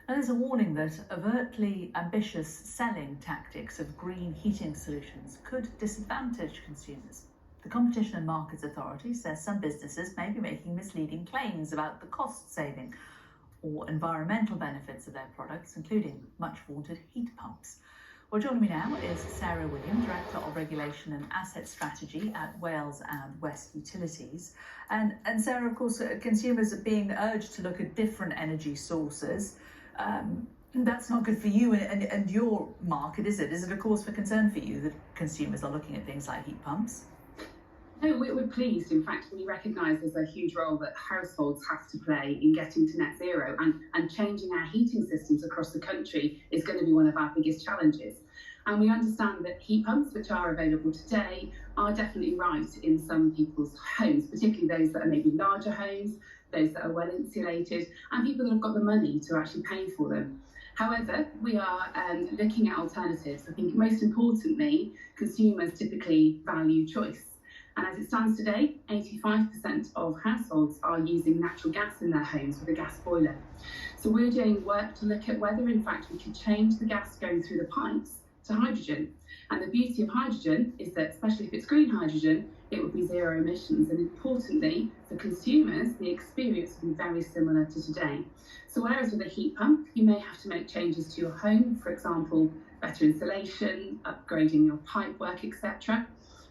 And there's a warning that overtly ambitious selling tactics of green heating solutions could disadvantage consumers. The Competition and Markets Authority says some businesses may be making misleading claims about the cost saving or environmental benefits of their products, including much vaunted heat pumps. Well, joining me now is Sarah William, Director of Regulation and Asset Strategy at Wales and West Utilities. And Sarah, of course, consumers are being urged to look at different energy sources. That's not good for you and your market, is it? Is it a cause for concern for you that consumers are looking at things like heat pumps? No, we're pleased. In fact, we recognise there's a huge role that households have to play in getting to net zero, and changing our heating systems across the country is going to be one of our biggest challenges. And we understand that heat pumps, which are available today, are definitely right in some people's homes, particularly those that are maybe larger homes, those that are well insulated, and people that have got the money to actually pay for them. However, we are looking at alternatives. I think most importantly, consumers typically value choice. And as it stands today, 85% of households are using natural gas in their homes with a gas boiler. So we're doing work to look at whether, in fact, we could change the gas going through the pipes to hydrogen. And the beauty of hydrogen is that, especially if it's green hydrogen, it would be zero emissions. And importantly, for consumers, the experience would be very similar to today. So whereas with a heat pump, you may have to make changes to your home, for example, better insulation, upgrading your pipe work, etc.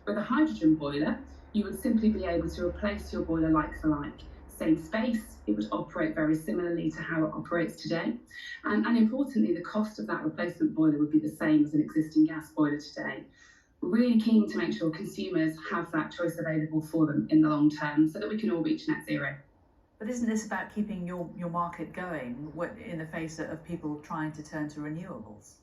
With a hydrogen boiler, you would simply be able to replace your boiler like for like. Same space, it would operate very similarly to how it operates today. And importantly, the cost of that replacement boiler would be the same as an existing gas boiler today. We're really keen to make sure consumers have that choice available for them in the long term so that we can all reach net zero. But isn't this about keeping your market going in the face of people trying to turn to renewables?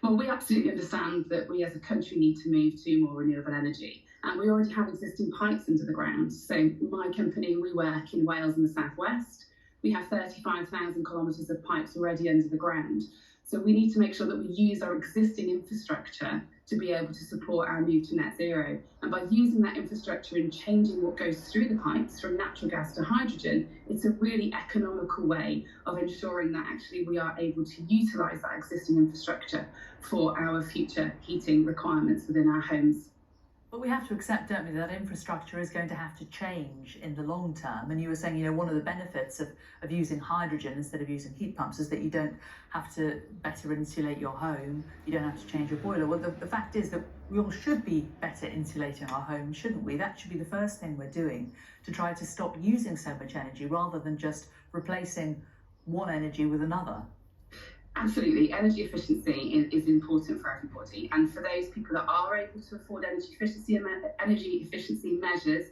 Well, we absolutely understand that we as a country need to move to more renewable energy. And we already have existing pipes under the ground. So my company, we work in Wales and the South West. We have 35,000 kilometres of pipes already under the ground. So we need to make sure that we use our existing infrastructure to be able to support our move to net zero. And by using that infrastructure and changing what goes through the pipes from natural gas to hydrogen, it's a really economical way of ensuring that actually we are able to utilise that existing infrastructure for our future heating requirements within our homes. But we have to accept, don't we, that infrastructure is going to have to change in the long term. And you were saying, one of the benefits of using hydrogen instead of using heat pumps is that you don't have to better insulate your home, you don't have to change your boiler. Well, the fact is that we all should be better insulating our homes, shouldn't we? That should be the first thing we're doing to try to stop using so much energy rather than just replacing one energy with another. Absolutely. Energy efficiency is important for everybody. And for those people that are able to afford energy efficiency measures,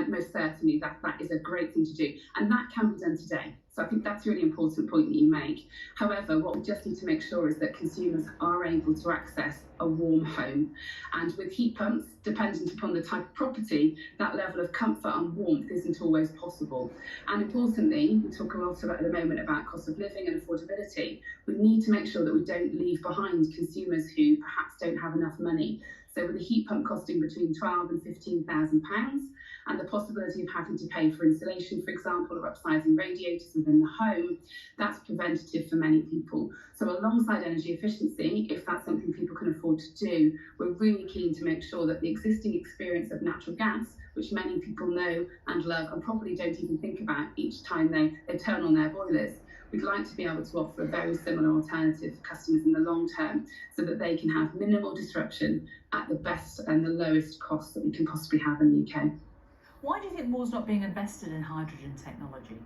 most certainly that is a great thing to do. And that can be done today. So I think that's a really important point that you make. However, what we just need to make sure is that consumers are able to access a warm home. And with heat pumps, dependent upon the type of property, that level of comfort and warmth isn't always possible. And importantly, we talk a lot about at the moment about cost of living and affordability. We need to make sure that we don't leave behind consumers who perhaps don't have enough money. So with a heat pump costing between £12,000 and £15,000, and the possibility of having to pay for insulation, for example, or upsizing radiators within the home, that's preventative for many people. So alongside energy efficiency, if that's something people can afford to do, we're really keen to make sure that the existing experience of natural gas, which many people know and love and probably don't even think about each time they turn on their boilers, we'd like to be able to offer a very similar alternative for customers in the long term so that they can have minimal disruption at the best and the lowest cost that we can possibly have in the UK. Why do you think more's not being invested in hydrogen technology?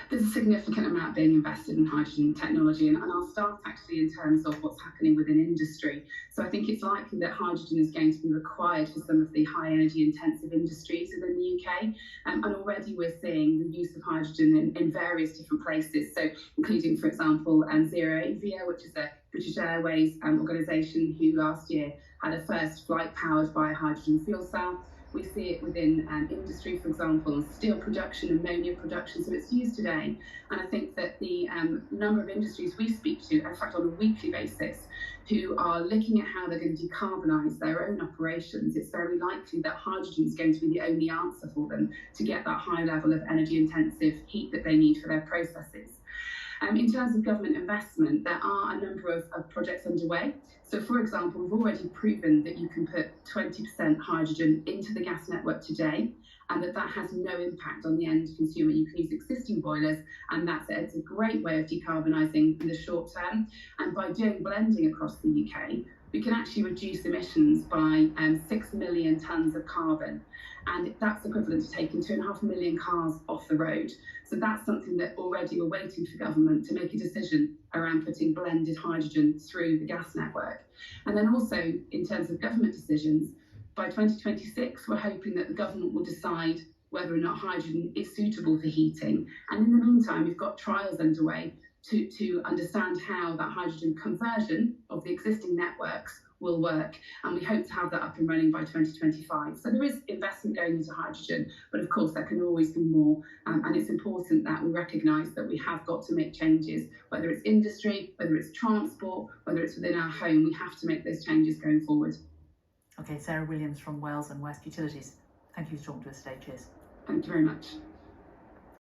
There's a significant amount being invested in hydrogen technology, and I'll start actually in terms of what's happening within industry. So I think it's likely that hydrogen is going to be required for some of the high energy intensive industries within the UK, and already we're seeing the use of hydrogen in various different places, so including, for example, ZeroAvia, which is a British Airways organisation who last year had a first flight powered by a hydrogen fuel cell. We see it within industry, for example, steel production, ammonia production, so it's used today. And I think that the number of industries we speak to, in fact on a weekly basis, who are looking at how they're going to decarbonise their own operations, it's very likely that hydrogen is going to be the only answer for them to get that high level of energy intensive heat that they need for their processes. In terms of government investment, there are a number of projects underway. So, for example, we've already proven that you can put 20% hydrogen into the gas network today, and that has no impact on the end consumer. You can use existing boilers, and it's a great way of decarbonising in the short term. And by doing blending across the UK, we can actually reduce emissions by 6 million tonnes of carbon. And that's equivalent to taking 2.5 million cars off the road. So that's something that already we're waiting for government to make a decision around putting blended hydrogen through the gas network. And then also, in terms of government decisions, by 2026, we're hoping that the government will decide whether or not hydrogen is suitable for heating. And in the meantime, we've got trials underway to understand how that hydrogen conversion of the existing networks will work, and we hope to have that up and running by 2025. So there is investment going into hydrogen, but of course there can always be more, and it's important that we recognise that we have got to make changes, whether it's industry, whether it's transport, whether it's within our home. We have to make those changes going forward. Okay, Sarah Williams from Wales and West Utilities. Thank you for talking to us today. Cheers. Thank you very much.